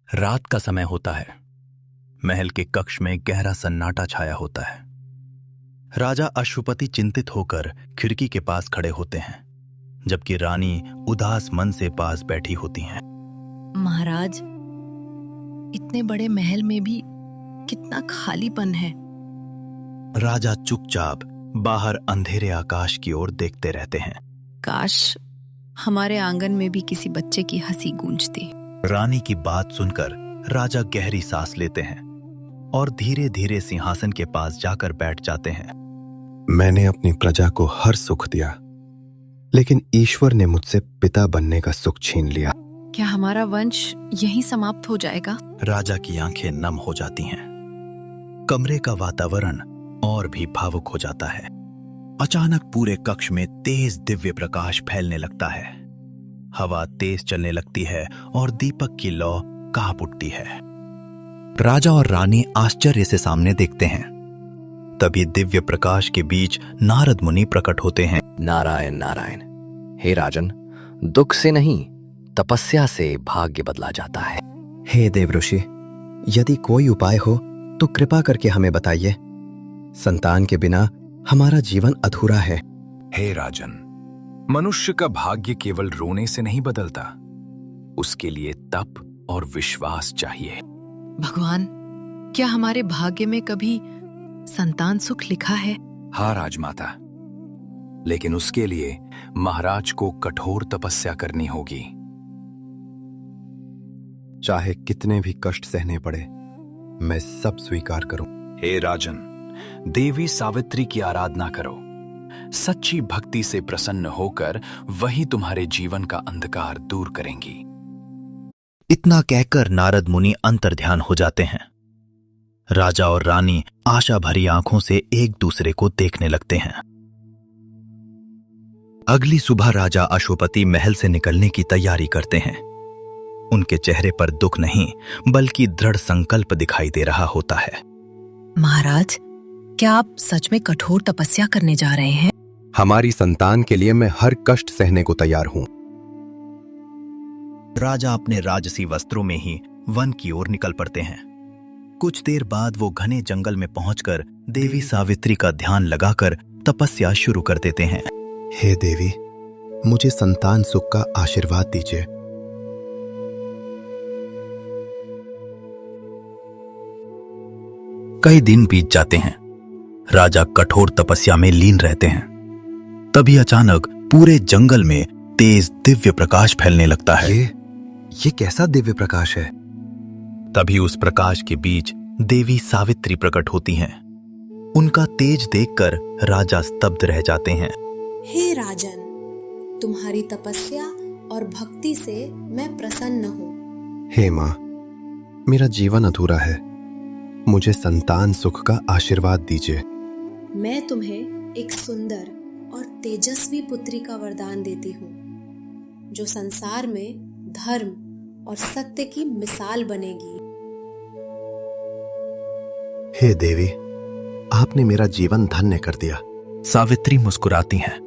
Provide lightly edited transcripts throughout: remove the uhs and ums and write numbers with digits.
रात का समय होता है। महल के कक्ष में गहरा सन्नाटा छाया होता है। राजा अश्वपति चिंतित होकर खिड़की के पास खड़े होते हैं, जबकि रानी उदास मन से पास बैठी होती हैं। महाराज, इतने बड़े महल में भी कितना खालीपन है। राजा चुपचाप बाहर अंधेरे आकाश की ओर देखते रहते हैं। काश हमारे आंगन में भी किसी बच्चे की हंसी गूंजती। रानी की बात सुनकर राजा गहरी सांस लेते हैं और धीरे धीरे सिंहासन के पास जाकर बैठ जाते हैं। मैंने अपनी प्रजा को हर सुख दिया, लेकिन ईश्वर ने मुझसे पिता बनने का सुख छीन लिया। क्या हमारा वंश यहीं समाप्त हो जाएगा? राजा की आंखें नम हो जाती हैं। कमरे का वातावरण और भी भावुक हो जाता है। अचानक पूरे कक्ष में तेज दिव्य प्रकाश फैलने लगता है। हवा तेज चलने लगती है और दीपक की लौ कांप उठती है। राजा और रानी आश्चर्य से सामने देखते हैं। तभी दिव्य प्रकाश के बीच नारद मुनि प्रकट होते हैं। नारायण नारायण। हे राजन, दुख से नहीं तपस्या से भाग्य बदला जाता है। हे देवऋषि, यदि कोई उपाय हो तो कृपा करके हमें बताइए। संतान के बिना हमारा जीवन अधूरा है। हे राजन, मनुष्य का भाग्य केवल रोने से नहीं बदलता, उसके लिए तप और विश्वास चाहिए। भगवान, क्या हमारे भाग्य में कभी संतान सुख लिखा है? हाँ राजमाता, लेकिन उसके लिए महाराज को कठोर तपस्या करनी होगी। चाहे कितने भी कष्ट सहने पड़े, मैं सब स्वीकार करूं। हे राजन, देवी सावित्री की आराधना करो। सच्ची भक्ति से प्रसन्न होकर वही तुम्हारे जीवन का अंधकार दूर करेंगी। इतना कहकर नारद मुनि अंतर्ध्यान हो जाते हैं। राजा और रानी आशा भरी आंखों से एक दूसरे को देखने लगते हैं। अगली सुबह राजा अश्वपति महल से निकलने की तैयारी करते हैं। उनके चेहरे पर दुख नहीं, बल्कि दृढ़ संकल्प दिखाई दे रहा होता है। महाराज, क्या आप सच में कठोर तपस्या करने जा रहे हैं? हमारी संतान के लिए मैं हर कष्ट सहने को तैयार हूं। राजा अपने राजसी वस्त्रों में ही वन की ओर निकल पड़ते हैं। कुछ देर बाद वो घने जंगल में पहुंचकर देवी सावित्री का ध्यान लगाकर तपस्या शुरू कर देते हैं। हे देवी, मुझे संतान सुख का आशीर्वाद दीजिए। कई दिन बीत जाते हैं। राजा कठोर तपस्या में लीन रहते हैं। तभी अचानक पूरे जंगल में तेज दिव्य प्रकाश फैलने लगता है। ये कैसा दिव्य प्रकाश है? तभी उस प्रकाश के बीच देवी सावित्री प्रकट होती हैं। उनका तेज देखकर राजा स्तब्ध रह जाते हैं। हे राजन, तुम्हारी तपस्या और भक्ति से मैं प्रसन्न हूँ। हे माँ, मेरा जीवन अधूरा है, मुझे संतान सुख का आशीर्वाद दीजिए। मैं तुम्हें एक सुंदर और तेजस्वी पुत्री का वरदान देती हूँ, जो संसार में धर्म और सत्य की मिसाल बनेगी। हे देवी, आपने मेरा जीवन धन्य कर दिया। सावित्री मुस्कुराती हैं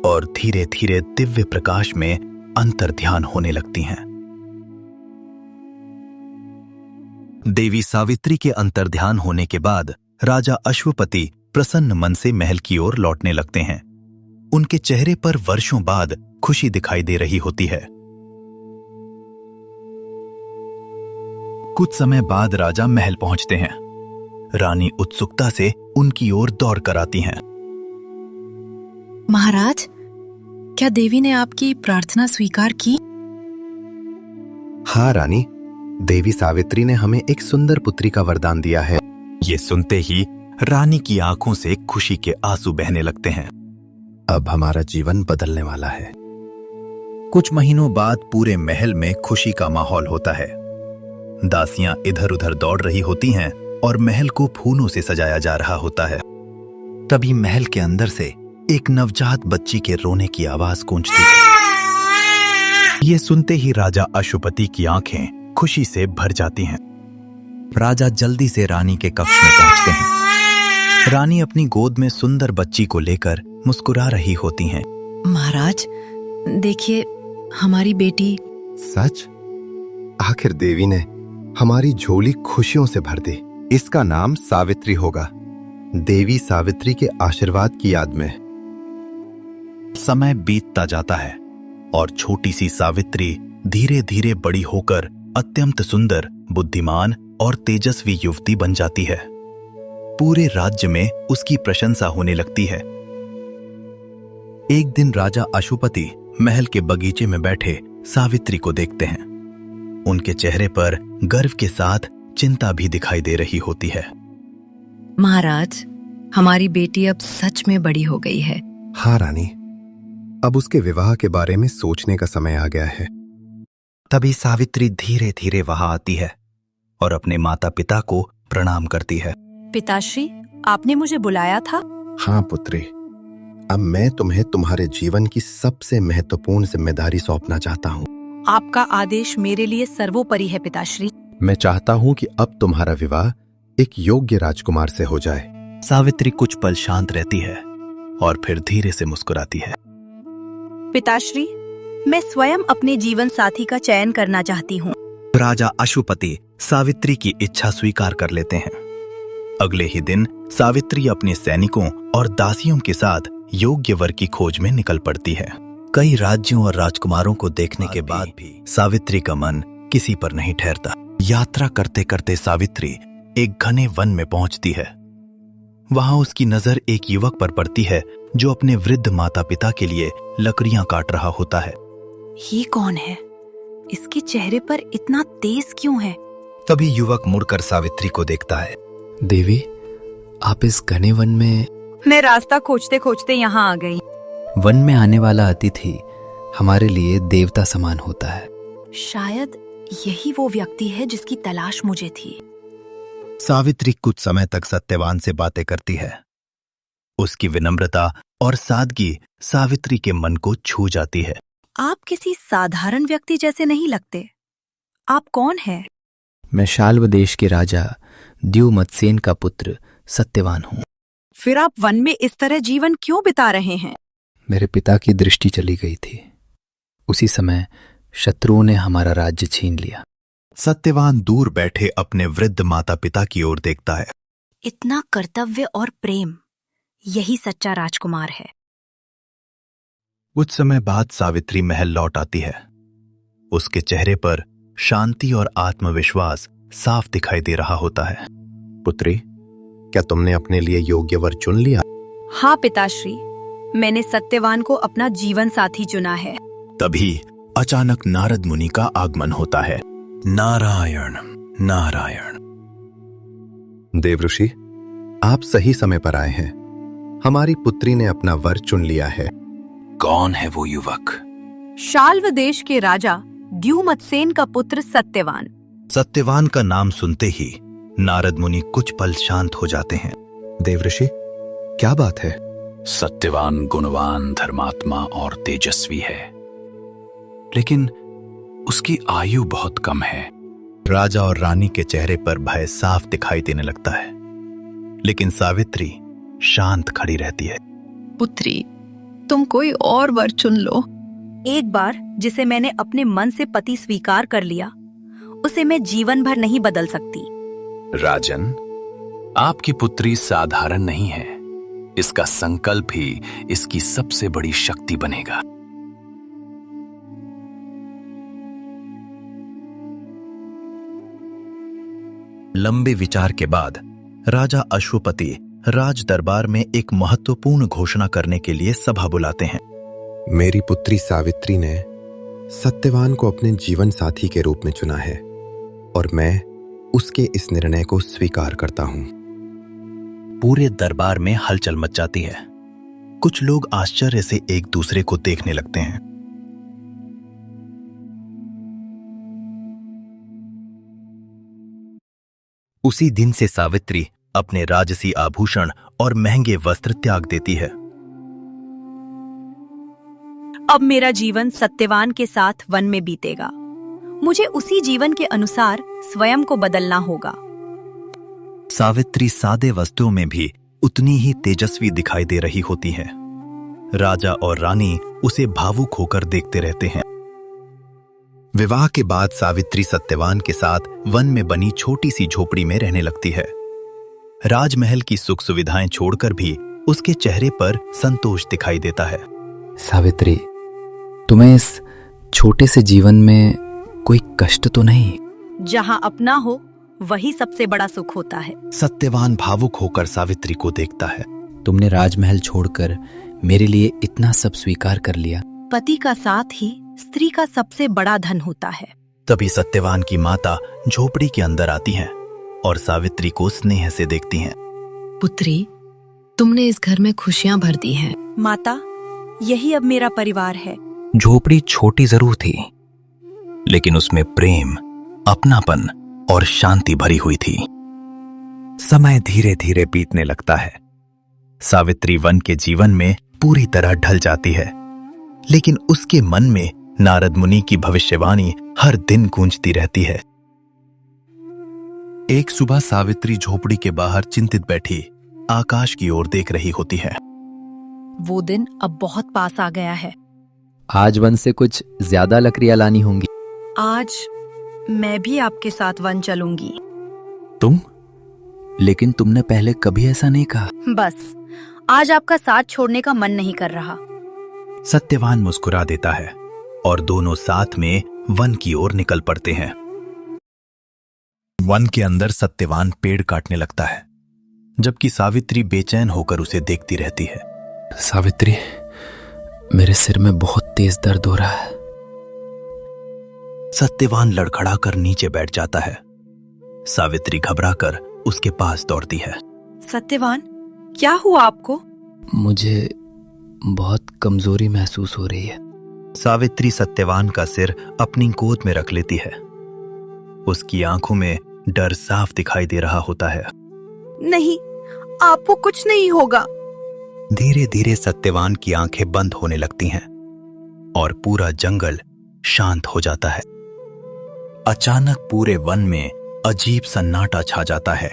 और धीरे धीरे दिव्य प्रकाश में अंतर्ध्यान होने लगती हैं। देवी सावित्री के अंतर्ध्यान होने के बाद राजा अश्वपति प्रसन्न मन से महल की ओर लौटने लगते हैं। उनके चेहरे पर वर्षों बाद खुशी दिखाई दे रही होती है। कुछ समय बाद राजा महल पहुंचते हैं। रानी उत्सुकता से उनकी ओर दौड़ कर आती हैं। महाराज, क्या देवी ने आपकी प्रार्थना स्वीकार की? हाँ रानी, देवी सावित्री ने हमें एक सुंदर पुत्री का वरदान दिया है। ये सुनते ही रानी की आंखों से खुशी के आंसू बहने लगते हैं। अब हमारा जीवन बदलने वाला है। कुछ महीनों बाद पूरे महल में खुशी का माहौल होता है। दासियां इधर उधर दौड़ रही होती हैं और महल को फूलों से सजाया जा रहा होता है। तभी महल के अंदर से एक नवजात बच्ची के रोने की आवाज गूंजती है। ये सुनते ही राजा अश्वपति की आंखें खुशी से भर जाती हैं। राजा जल्दी से रानी के कक्ष में पहुंचते हैं। रानी अपनी गोद में सुंदर बच्ची को लेकर मुस्कुरा रही होती हैं। महाराज, देखिए, हमारी बेटी। सच? आखिर देवी ने हमारी झोली खुशियों से भर दे। इसका नाम सावित्री होगा, देवी सावित्री के आशीर्वाद की याद में। समय बीतता जाता है और छोटी सी सावित्री धीरे धीरे बड़ी होकर अत्यंत सुंदर, बुद्धिमान और तेजस्वी युवती बन जाती है। पूरे राज्य में उसकी प्रशंसा होने लगती है। एक दिन राजा अशुपति महल के बगीचे में बैठे सावित्री को देखते हैं। उनके चेहरे पर गर्व के साथ चिंता भी दिखाई दे रही होती है। महाराज, हमारी बेटी अब सच में बड़ी हो गई है। हाँ रानी, अब उसके विवाह के बारे में सोचने का समय आ गया है। तभी सावित्री धीरे धीरे वहां आती है और अपने माता पिता को प्रणाम करती है। पिताश्री, आपने मुझे बुलाया था? हाँ पुत्री, अब मैं तुम्हें तुम्हारे जीवन की सबसे महत्वपूर्ण जिम्मेदारी सौंपना चाहता हूँ। आपका आदेश मेरे लिए सर्वोपरि है पिताश्री। मैं चाहता हूँ कि अब तुम्हारा विवाह एक योग्य राजकुमार से हो जाए। सावित्री कुछ पल शांत रहती है और फिर धीरे से मुस्कुराती है। पिताश्री, मैं स्वयं अपने जीवन साथी का चयन करना चाहती हूँ। राजा अशुपति सावित्री की इच्छा स्वीकार कर लेते हैं। अगले ही दिन सावित्री अपने सैनिकों और दासियों के साथ योग्य वर की खोज में निकल पड़ती है। कई राज्यों और राजकुमारों को देखने के बाद भी सावित्री का मन किसी पर नहीं ठहरता। यात्रा करते करते सावित्री एक घने वन में पहुंचती है। वहां उसकी नजर एक युवक पर पड़ती है जो अपने वृद्ध माता पिता के लिए लकड़ियां काट रहा होता है। ये कौन है? इसके चेहरे पर इतना तेज क्यों है? तभी युवक मुड़कर सावित्री को देखता है। देवी, आप इस घने वन में? मैं रास्ता खोजते खोजते यहाँ आ गई। वन में आने वाला अतिथि हमारे लिए देवता समान होता है। शायद यही वो व्यक्ति है जिसकी तलाश मुझे थी। सावित्री कुछ समय तक सत्यवान से बातें करती है। उसकी विनम्रता और सादगी सावित्री के मन को छू जाती है। आप किसी साधारण व्यक्ति जैसे नहीं लगते। आप कौन हैं? मैं शाल्व देश के राजा द्युमत्सेन का पुत्र सत्यवान हूँ। फिर आप वन में इस तरह जीवन क्यों बिता रहे हैं? मेरे पिता की दृष्टि चली गई थी। उसी समय शत्रुओं ने हमारा राज्य छीन लिया। सत्यवान दूर बैठे अपने वृद्ध माता पिता की ओर देखता है। इतना कर्तव्य और प्रेम, यही सच्चा राजकुमार है। कुछ समय बाद सावित्री महल लौट आती है। उसके चेहरे पर शांति और आत्मविश्वास साफ दिखाई दे रहा होता है। पुत्री, क्या तुमने अपने लिए योग्य वर चुन लिया? हाँ पिताश्री, मैंने सत्यवान को अपना जीवन साथी चुना है। तभी अचानक नारद मुनि का आगमन होता है। नारायण नारायण। देवऋषि, आप सही समय पर आए हैं। हमारी पुत्री ने अपना वर चुन लिया है। कौन है वो युवक? शाल्व देश के राजा द्युमत्सेन का पुत्र सत्यवान। सत्यवान का नाम सुनते ही नारद मुनि कुछ पल शांत हो जाते हैं। देवऋषि, क्या बात है? सत्यवान गुणवान, धर्मात्मा और तेजस्वी है, लेकिन उसकी आयु बहुत कम है। राजा और रानी के चेहरे पर भय साफ दिखाई देने लगता है, लेकिन सावित्री शांत खड़ी रहती है। पुत्री, तुम कोई और वर चुन लो। एक बार जिसे मैंने अपने मन से पति स्वीकार कर लिया, उसे मैं जीवन भर नहीं बदल सकती। राजन, आपकी पुत्री साधारण नहीं है। इसका संकल्प ही इसकी सबसे बड़ी शक्ति बनेगा। लंबे विचार के बाद राजा अश्वपति राज दरबार में एक महत्वपूर्ण घोषणा करने के लिए सभा बुलाते हैं। मेरी पुत्री सावित्री ने सत्यवान को अपने जीवन साथी के रूप में चुना है और मैं उसके इस निर्णय को स्वीकार करता हूं। पूरे दरबार में हलचल मच जाती है। कुछ लोग आश्चर्य से एक दूसरे को देखने लगते हैं। उसी दिन से सावित्री अपने राजसी आभूषण और महंगे वस्त्र त्याग देती है। अब मेरा जीवन सत्यवान के साथ वन में बीतेगा। मुझे उसी जीवन के अनुसार स्वयं को बदलना होगा। सावित्री सादे वस्त्रों में भी उतनी ही तेजस्वी दिखाई दे रही होती है। राजा और रानी उसे भावुक होकर देखते रहते हैं। विवाह के बाद सावित्री सत्यवान के साथ वन में बनी छोटी सी झोपड़ी में रहने लगती है। राजमहल की सुख सुविधाएं छोड़कर भी उसके चेहरे पर संतोष दिखाई देता है। सावित्री, तुम्हें इस छोटे से जीवन में कोई कष्ट तो नहीं? जहाँ अपना हो वही सबसे बड़ा सुख होता है। सत्यवान भावुक होकर सावित्री को देखता है। तुमने राजमहल छोड़कर मेरे लिए इतना सब स्वीकार कर लिया। पति का साथ ही स्त्री का सबसे बड़ा धन होता है। तभी सत्यवान की माता झोपड़ी के अंदर आती हैं और सावित्री को स्नेह से देखती हैं। पुत्री, तुमने इस घर में खुशियां भर दी हैं। माता, यही अब मेरा परिवार है। झोपड़ी छोटी जरूर थी, लेकिन उसमें प्रेम, अपनापन और शांति भरी हुई थी। समय धीरे धीरे बीतने लगता है। सावित्री वन के जीवन में पूरी तरह ढल जाती है, लेकिन उसके मन में नारद मुनि की भविष्यवाणी हर दिन गूंजती रहती है। एक सुबह सावित्री झोपड़ी के बाहर चिंतित बैठी आकाश की ओर देख रही होती है। वो दिन अब बहुत पास आ गया है। आज वन से कुछ ज्यादा लकड़ियां लानी होंगी। आज मैं भी आपके साथ वन चलूंगी। तुम? लेकिन तुमने पहले कभी ऐसा नहीं कहा। बस आज आपका साथ छोड़ने का मन नहीं कर रहा। सत्यवान मुस्कुरा देता है और दोनों साथ में वन की ओर निकल पड़ते हैं। वन के अंदर सत्यवान पेड़ काटने लगता है, जबकि सावित्री बेचैन होकर उसे देखती रहती है। सावित्री, मेरे सिर में बहुत तेज दर्द हो रहा है। सत्यवान लड़खड़ाकर नीचे बैठ जाता है। सावित्री घबराकर उसके पास दौड़ती है। सत्यवान, क्या हुआ आपको? मुझे बहुत कमजोरी महसूस हो रही है। सावित्री सत्यवान का सिर अपनी गोद में रख लेती है। उसकी आंखों में डर साफ दिखाई दे रहा होता है। नहीं, आपको कुछ नहीं होगा। धीरे धीरे सत्यवान की आंखें बंद होने लगती हैं और पूरा जंगल शांत हो जाता है। अचानक पूरे वन में अजीब सन्नाटा छा जाता है।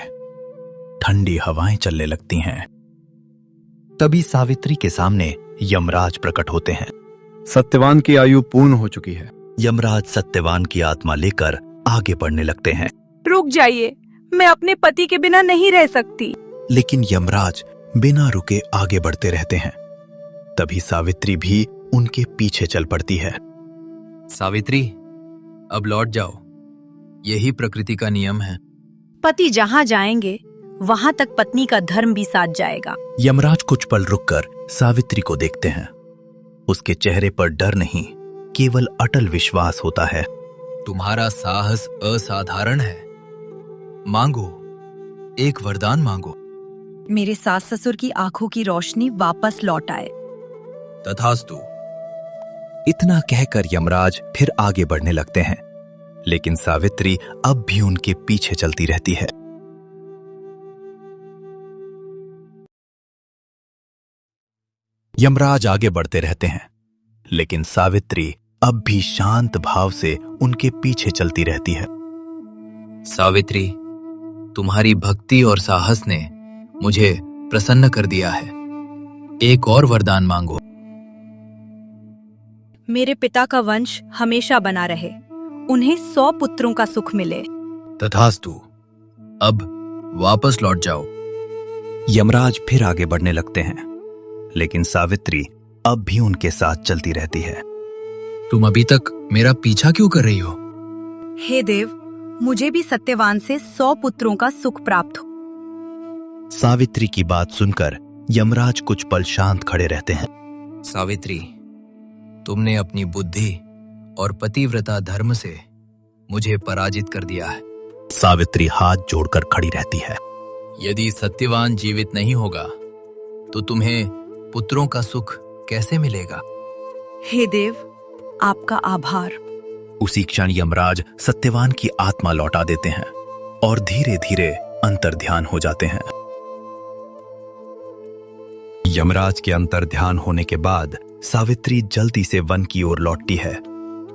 ठंडी हवाएं चलने लगती हैं। तभी सावित्री के सामने यमराज प्रकट होते हैं। सत्यवान की आयु पूर्ण हो चुकी है। यमराज सत्यवान की आत्मा लेकर आगे बढ़ने लगते हैं। रुक जाइए, मैं अपने पति के बिना नहीं रह सकती। लेकिन यमराज बिना रुके आगे बढ़ते रहते हैं। तभी सावित्री भी उनके पीछे चल पड़ती है। सावित्री, अब लौट जाओ। यही प्रकृति का नियम है। पति जहाँ जाएंगे वहां तक पत्नी का धर्म भी साथ जाएगा। यमराज कुछ पल रुककर सावित्री को देखते हैं। उसके चेहरे पर डर नहीं, केवल अटल विश्वास होता है। तुम्हारा साहस असाधारण है। मांगो, एक वरदान मांगो। मेरे सास ससुर की आंखों की रोशनी वापस लौट आए। तथास्तु। इतना कहकर यमराज फिर आगे बढ़ने लगते हैं, लेकिन सावित्री अब भी उनके पीछे चलती रहती है। यमराज आगे बढ़ते रहते हैं, लेकिन सावित्री अब भी शांत भाव से उनके पीछे चलती रहती है। सावित्री, तुम्हारी भक्ति और साहस ने मुझे प्रसन्न कर दिया है। एक और वरदान मांगो। मेरे पिता का वंश हमेशा बना रहे, उन्हें 100 पुत्रों का सुख मिले। तथास्तु। अब वापस लौट जाओ। यमराज फिर आगे बढ़ने लगते हैं, लेकिन सावित्री अब भी उनके साथ चलती रहती है। तुम अभी तक मेरा पीछा क्यों कर रही हो? हे देव, मुझे भी सत्यवान से 100 पुत्रों का सुख प्राप्त हो। सावित्री की बात सुनकर यमराज कुछ पल शांत खड़े रहते हैं। सावित्री, तुमने अपनी बुद्धि और पतिव्रता धर्म से मुझे पराजित कर दिया है। सावित्री हाथ जोड़कर खड़ी रहती है। यदि सत्यवान जीवित नहीं होगा तो तुम्हें पुत्रों का सुख कैसे मिलेगा? हे देव, आपका आभार। उसी क्षण यमराज सत्यवान की आत्मा लौटा देते हैं और धीरे धीरे अंतर्ध्यान हो जाते हैं। यमराज के अंतर्ध्यान होने के बाद सावित्री जल्दी से वन की ओर लौटती है,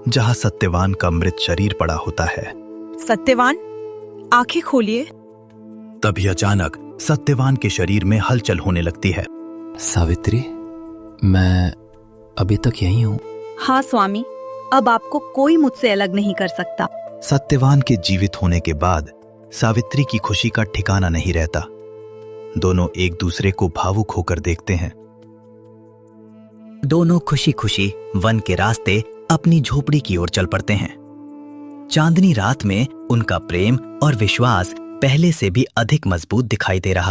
जहां सत्यवान का मृत शरीर पड़ा होता है। सत्यवान, आंखें खोलिए। तभी अचानक सत्यवान के शरीर में हलचल होने लगती है। सावित्री, मैं अभी तक यहीं हूं। हाँ स्वामी, अब आपको कोई मुझसे अलग नहीं कर सकता। सत्यवान के जीवित होने के बाद सावित्री की खुशी का ठिकाना नहीं रहता। दोनों एक दूसरे को भावुक होकर देखते हैं। दोनों खुशी खुशी वन के रास्ते अपनी झोपड़ी की ओर चल पड़ते हैं। चांदनी रात में उनका प्रेम और विश्वास पहले से भी अधिक मजबूत दिखाई दे रहा